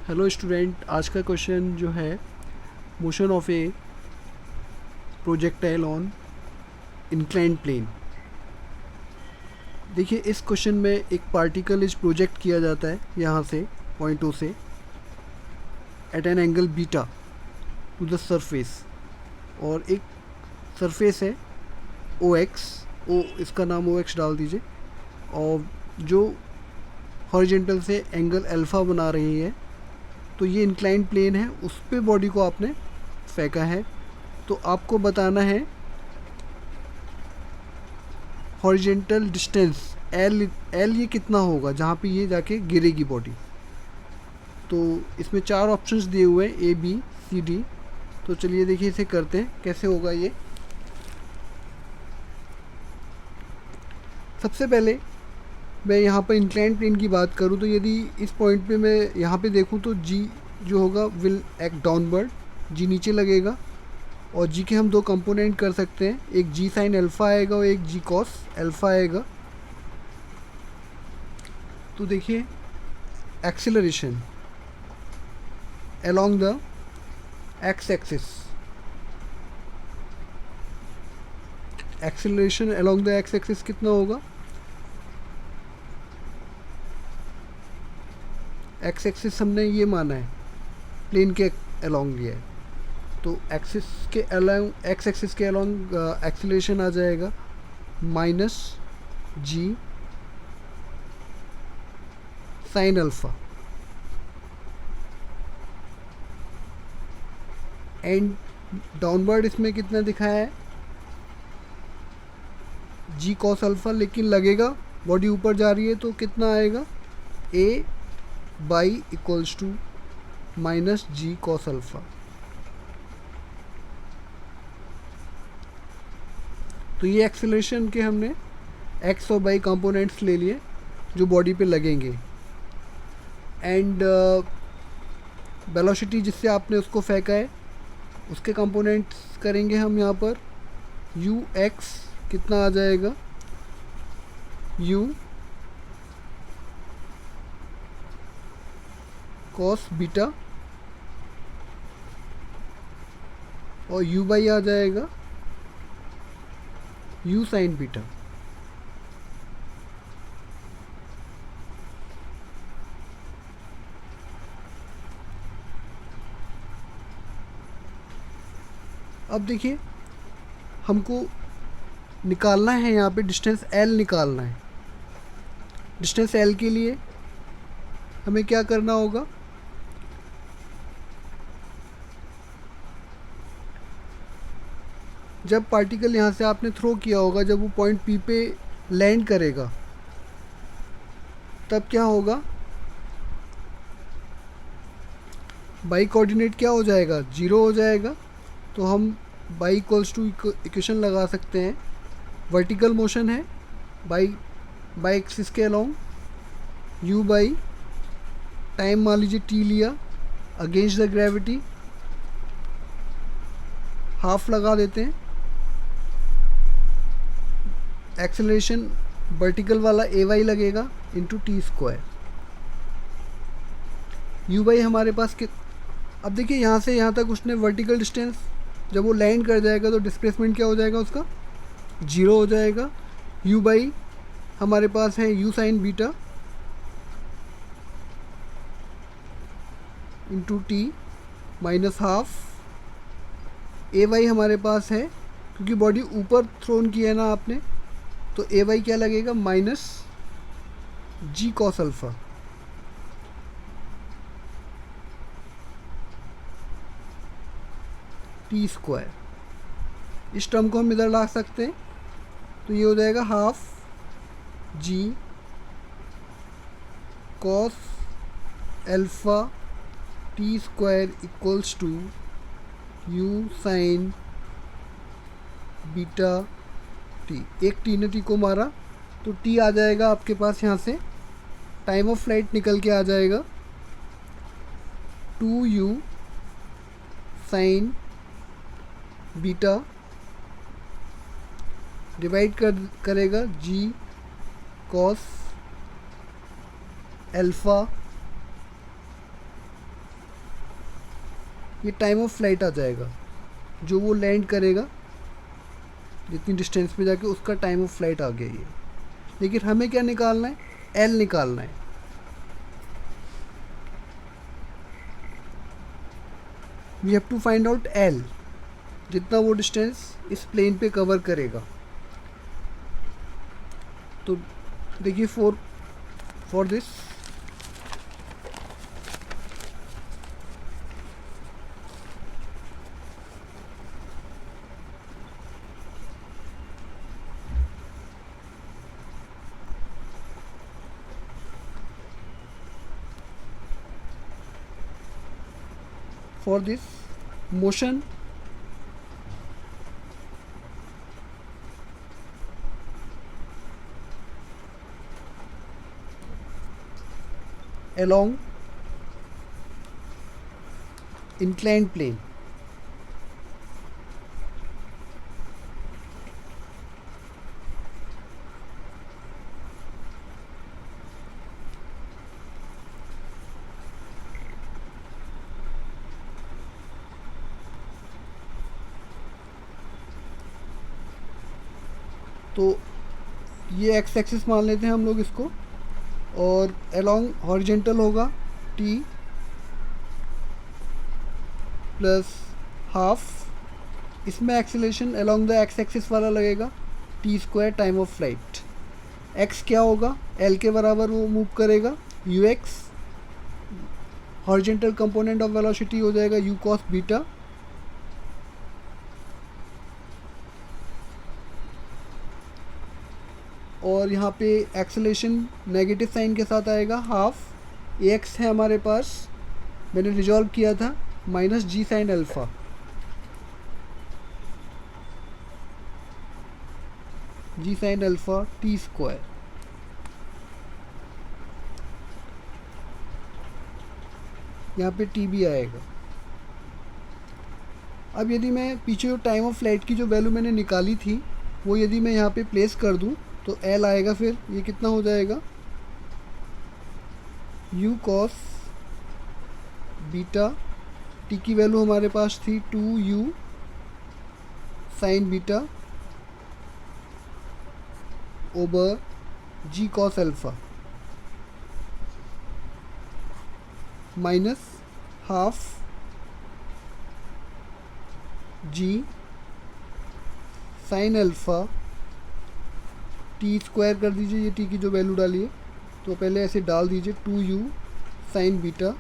Hello student, आज का question जो है motion of a projectile on inclined plane. देखिए, इस क्वेश्चन में एक पार्टिकल इज प्रोजेक्ट किया जाता है यहाँ से पॉइंट ओ से at an angle beta to the surface, और एक सरफेस है ओ एक्स, ओ इसका नाम ओ एक्स डाल दीजिए, और जो हॉरिजेंटल से एंगल अल्फ़ा बना रही है। तो ये इंक्लाइंड प्लेन है, उस पे बॉडी को आपने फेंका है। तो आपको बताना है हॉरिजेंटल डिस्टेंस एल ये कितना होगा जहाँ पे ये जाके गिरेगी बॉडी। तो इसमें 4 ऑप्शंस दिए हुए हैं, ए बी सी डी। तो चलिए देखिए इसे करते हैं कैसे होगा ये। सबसे पहले मैं यहाँ पर इंक्लाइंड प्लेन की बात करूँ तो यदि इस पॉइंट पे मैं यहाँ पे देखूँ तो जी जो होगा विल एक्ट डाउनवर्ड, जी नीचे लगेगा, और जी के हम 2 कंपोनेंट कर सकते हैं, एक जी साइन अल्फ़ा आएगा और एक जी कॉस अल्फ़ा आएगा। तो देखिए acceleration along the x axis, acceleration along the x axis कितना होगा, एक्स एक्सिस हमने ये माना है प्लेन के अलोंग लिया है, तो एक्सिस के अलोंग, एक्स एक्सिस के अलोंग एक्सेलरेशन आ जाएगा minus g sine alpha, and downward इसमें कितना दिखाया है जी कॉस अल्फ़ा, लेकिन लगेगा बॉडी ऊपर जा रही है तो कितना आएगा a by equals to minus g cos alpha. तो ये एक्सेलरेशन के हमने एक्स और वाई कंपोनेंट्स ले लिए जो बॉडी पे लगेंगे, एंड वेलोसिटी जिससे आपने उसको फेंका है उसके कंपोनेंट्स करेंगे हम यहाँ पर। यू एक्स कितना आ जाएगा, यू कॉस बीटा, और यू बाई आ जाएगा यू साइन बीटा। अब देखिए हमको निकालना है यहाँ पे डिस्टेंस एल निकालना है। डिस्टेंस एल के लिए हमें क्या करना होगा, जब पार्टिकल यहाँ से आपने थ्रो किया होगा, जब वो पॉइंट पी पे लैंड करेगा तब क्या होगा, बाई कोऑर्डिनेट क्या हो जाएगा, 0 हो जाएगा। तो हम बाई इक्वल्स टू इक्वेशन लगा सकते हैं, वर्टिकल मोशन है बाई एक्सिस के अलोंग, यू बाई टाइम मान लीजिए टी लिया अगेंस्ट द ग्रेविटी, हाफ लगा देते हैं, एक्सेलरेशन वर्टिकल वाला ए वाई लगेगा into T square, you by हमारे पास अब देखिए यहाँ से यहाँ तक उसने वर्टिकल डिस्टेंस, जब वो लैंड कर जाएगा तो डिस्प्लेसमेंट क्या हो जाएगा उसका, 0 हो जाएगा। यू बाई हमारे पास है u sine beta into t minus half, a y हमारे पास है क्योंकि बॉडी ऊपर थ्रोन की है ना आपने, तो ए वाई क्या लगेगा minus g cos alpha. T square, इस टर्म को हम इधर ला सकते हैं, तो ये हो जाएगा half g cos alpha t square equals to u sine beta t. एक टी ने टी को मारा तो टी आ जाएगा आपके पास, यहाँ से टाइम ऑफ फ्लाइट निकल के आ जाएगा 2u साइन बीटा डिवाइड करेगा जी कॉस अल्फ़ा ये टाइम ऑफ फ्लाइट आ जाएगा, जो वो लैंड करेगा जितनी डिस्टेंस पे जाके उसका टाइम ऑफ फ्लाइट आ गया ये। लेकिन हमें क्या निकालना है, एल निकालना है। We have to find out L, जितना वो डिस्टेंस इस प्लेन पे कवर करेगा। तो देखिए for this motion along inclined plane, तो ये एक्स एक्सिस मान लेते हैं हम लोग इसको, और अलोंग हॉरिजेंटल होगा t प्लस हाफ, इसमें acceleration along the x axis वाला लगेगा t square time of flight. x क्या होगा, l के बराबर वो मूव करेगा, ux horizontal component of velocity हो जाएगा u cos बीटा, और यहाँ पे एक्सेलेरेशन नेगेटिव साइन के साथ आएगा, हाफ ax है हमारे पास, मैंने रिजॉल्व किया था, माइनस जी साइन अल्फ़ा। जी साइन अल्फ़ा टी स्क्वायर, यहाँ पे टी भी आएगा। अब यदि मैं पीछे जो टाइम ऑफ फ्लाइट की जो वैल्यू मैंने निकाली थी वो यदि मैं यहाँ पे प्लेस कर दूँ तो एल आएगा, फिर ये कितना हो जाएगा, यू कॉस बीटा, टी की वैल्यू हमारे पास थी 2u sign beta over g cos alpha minus half जी साइन अल्फ़ा टी स्क्वायर कर दीजिए, ये टी की जो वैल्यू डाली है तो पहले ऐसे डाल दीजिए 2u sign beta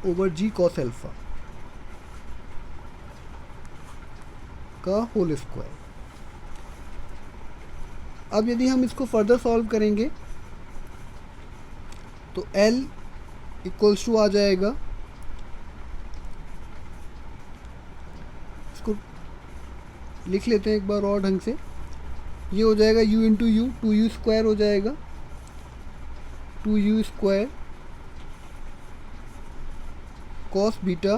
over g cos alpha का होल स्क्वायर। अब यदि हम इसको फर्दर सॉल्व करेंगे तो L इक्वल्स टू आ जाएगा, इसको लिख लेते हैं एक बार और ढंग से, ये हो जाएगा u into you, 2u square हो जाएगा, 2u square cos beta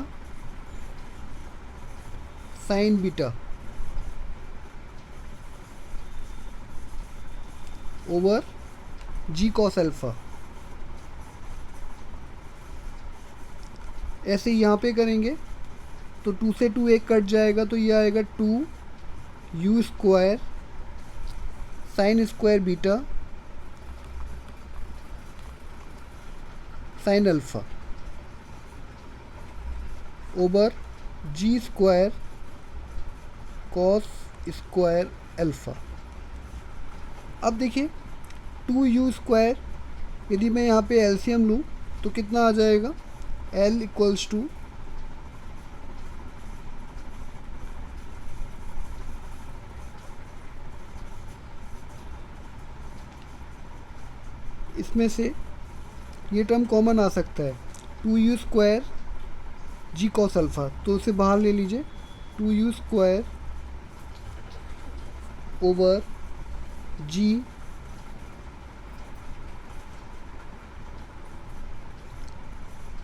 sine beta over g cos alpha. ऐसे यहाँ पे करेंगे तो 2 से 2 एक कट जाएगा तो ये आएगा 2u square sine square beta sine alpha over g square cos square alpha. अब देखिए 2u स्क्वायर यदि मैं यहाँ पे एलसीएम लूँ तो कितना आ जाएगा, L इक्वल्स टू इसमें से ये टर्म कॉमन आ सकता है, 2u स्क्वायर जी कॉस अल्फ़ा, तो उसे बाहर ले लीजिए, 2u square over g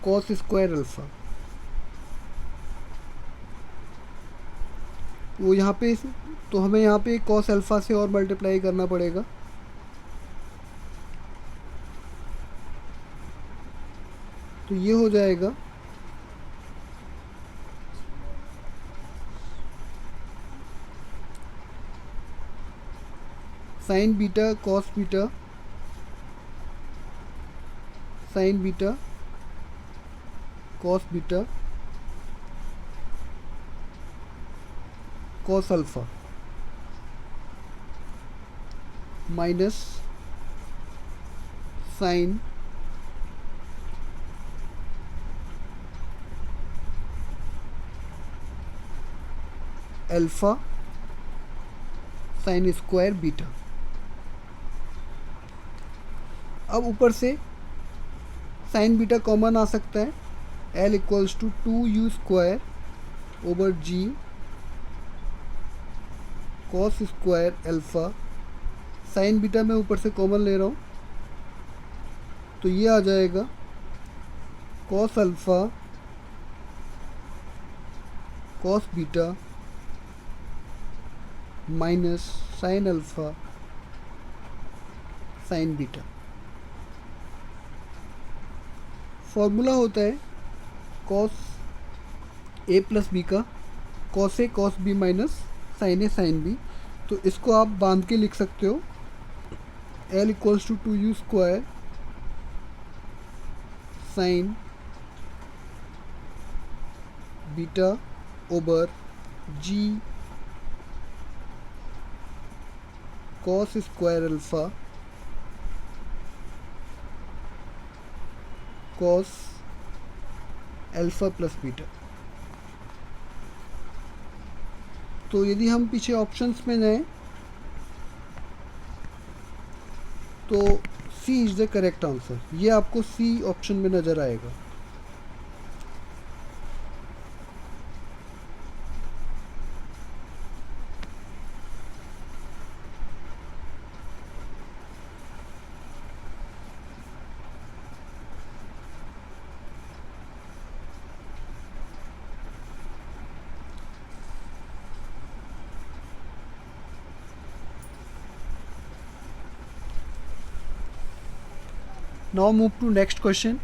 cos square alpha. वो यहाँ पे तो हमें यहाँ पे कॉस अल्फ़ा से और मल्टीप्लाई करना पड़ेगा, तो ये हो जाएगा sign beta cos beta sine beta cos beta cos alpha minus sine alpha sign square beta. अब ऊपर से साइन बीटा कॉमन आ सकता है, L equals to 2u square over g cos square alpha. Sine beta मैं ऊपर से common ले रहा हूँ, तो ये आ जाएगा cos alpha cos beta minus sine alpha sine beta. Formula होता है कॉस ए प्लस बी का, cos A cos B minus sine A sine B. तो इसको आप बांध के लिख सकते हो, L equals to 2u square sine beta over g cos square alpha cos alpha plus beta. तो यदि हम पीछे ऑप्शंस में जाएं तो C is the correct answer. ये आपको सी ऑप्शन में नज़र आएगा। Now move to next question.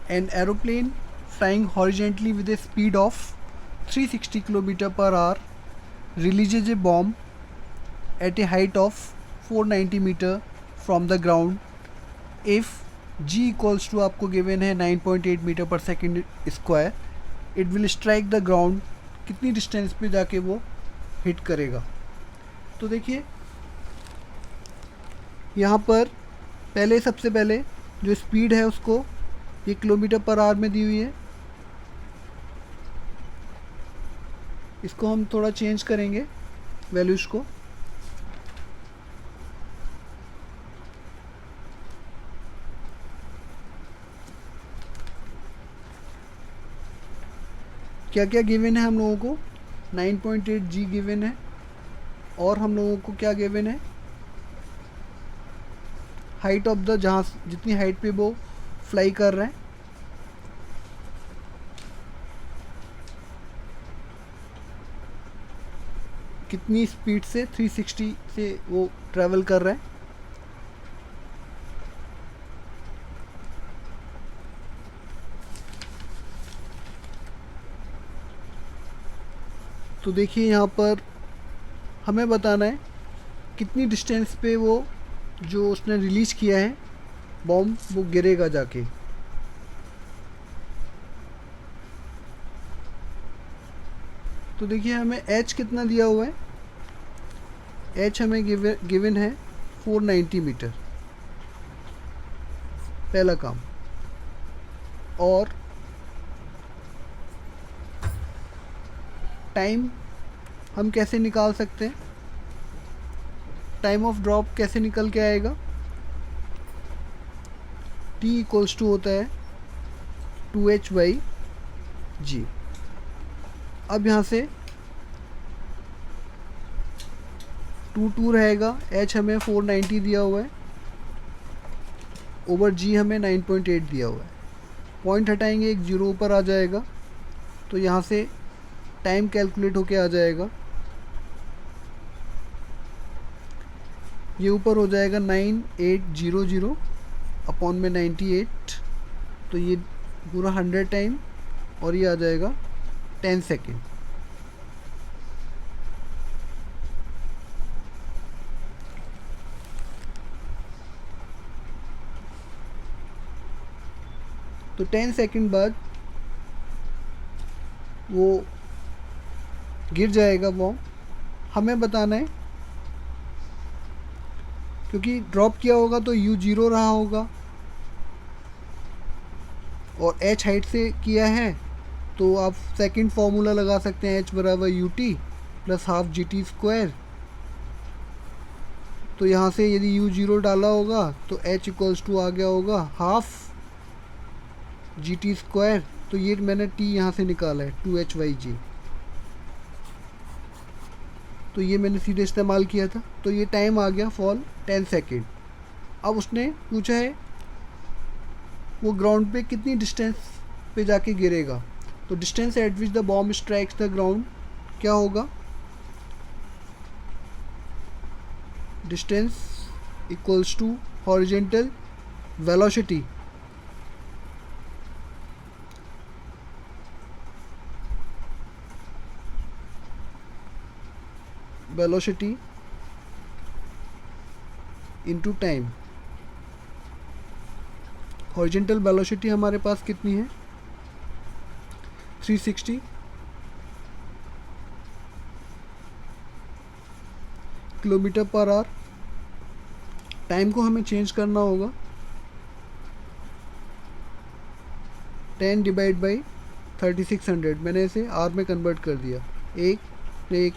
An aeroplane flying horizontally with a speed of 360 km per hour releases a bomb at a height of 490 meter from the ground if g equals to आपको given है 9.8 metre पर second square, it will strike the ground. कितनी distance पे जाके वो hit करेगा। तो देखिए यहाँ पर सबसे पहले जो स्पीड है उसको ये किलोमीटर पर आवर में दी हुई है, इसको हम थोड़ा चेंज करेंगे वैल्यूज़ को। क्या क्या गिवन है हम लोगों को, 9.8 जी गिवन है, और हम लोगों को क्या गिवन है, हाइट ऑफ द, जहाँ जितनी हाइट पे वो फ्लाई कर रहे हैं, कितनी स्पीड से 360 से वो ट्रैवल कर रहे हैं। तो देखिए यहाँ पर हमें बताना है कितनी डिस्टेंस पे वो जो उसने रिलीज़ किया है बॉम्ब वो गिरेगा जाके। तो देखिए हमें एच कितना दिया हुआ है, एच हमें गिवन है 490 मीटर, पहला काम। और टाइम हम कैसे निकाल सकते हैं, टाइम ऑफ ड्रॉप कैसे निकल के आएगा, T इक्वल्स टू होता है 2h/g। अब यहाँ से 2 रहेगा, h हमें 490 दिया हुआ है, ओवर g हमें 9.8 दिया हुआ है। पॉइंट हटाएंगे, एक जीरो ऊपर आ जाएगा, तो यहाँ से टाइम कैलकुलेट होके आ जाएगा ये ऊपर हो जाएगा 9800 अपॉन में 98, तो ये पूरा 100 टाइम, और ये आ जाएगा 10 सेकेंड। तो 10 सेकेंड बाद वो गिर जाएगा बॉम्ब। हमें बताना है, क्योंकि ड्रॉप किया होगा तो U 0 रहा होगा और H हाइट से किया है, तो आप सेकंड फार्मूला लगा सकते हैं, H बराबर UT plus half GT square. तो यहाँ से यदि U 0 डाला होगा तो H इक्वल्स टू आ गया होगा हाफ GT स्क्वायर। तो ये मैंने T यहाँ से निकाला है 2HYG, तो ये मैंने सीधे इस्तेमाल किया था। तो ये टाइम आ गया फॉल 10 सेकेंड। अब उसने पूछा है वो ग्राउंड पे कितनी डिस्टेंस पे जाके गिरेगा, तो distance at which the bomb strikes the ground क्या होगा, distance equals to horizontal velocity into time. Horizontal velocity हमारे पास कितनी है, 360 किलोमीटर पर आवर। टाइम को हमें चेंज करना होगा, 10 डिवाइड बाई 3600, मैंने इसे आर में कन्वर्ट कर दिया। एक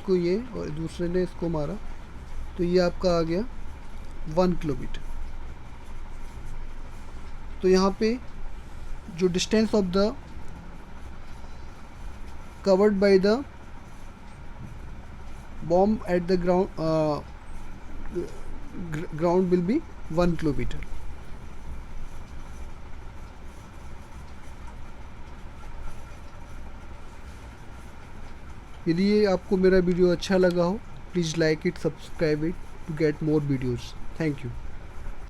को ये और दूसरे ने इसको मारा, तो ये आपका आ गया 1 किलोमीटर। तो यहाँ पे जो distance of the covered by the bomb at the ground will be 1 kilometer। यदि ये आपको मेरा वीडियो अच्छा लगा हो, please like it, subscribe it to get more videos. Thank you.